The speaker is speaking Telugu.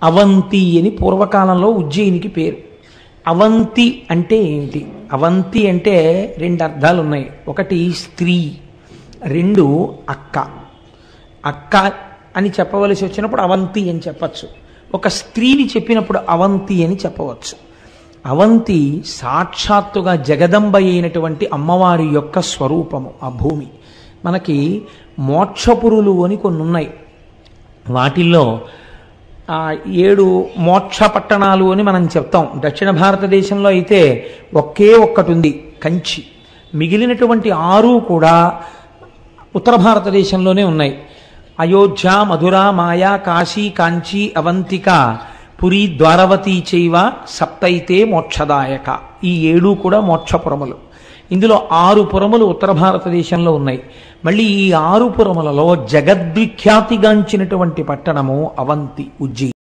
అవంతి అని పూర్వకాలంలో ఉజ్జయినికి పేరు. అవంతి అంటే ఏంటి? అవంతి అంటే రెండు అర్థాలు ఉన్నాయి. ఒకటి స్త్రీ, రెండు అక్క. అక్క అని చెప్పవలసి వచ్చినప్పుడు అవంతి అని చెప్పచ్చు. ఒక స్త్రీని చెప్పినప్పుడు అవంతి అని చెప్పవచ్చు. అవంతి సాక్షాత్తుగా జగదంబ అయినటువంటి అమ్మవారి యొక్క స్వరూపము. ఆ భూమి మనకి మోక్షపురులు అని కొన్ని ఉన్నాయి. వాటిల్లో 7 మోక్ష పట్టణాలు అని మనం చెప్తాం. దక్షిణ భారతదేశంలో అయితే ఒకే ఒక్కటి ఉంది, కంచి. మిగిలినటువంటి 6 కూడా ఉత్తర భారతదేశంలోనే ఉన్నాయి. అయోధ్య, మధుర, మాయా, కాశీ, కాంచీ, అవంతిక, పురి, ద్వారవతి చైవ సప్తైతే మోక్షదాయక. ఈ 7 కూడా మోక్షపురములు. ఇందులో 6 పురములు ఉత్తర భారతదేశంలో ఉన్నాయి. మళ్ళీ ఈ 6 పురములలో జగద్విఖ్యాతిగాంచినటువంటి పట్టణము అవంతి, ఉజ్జయిని.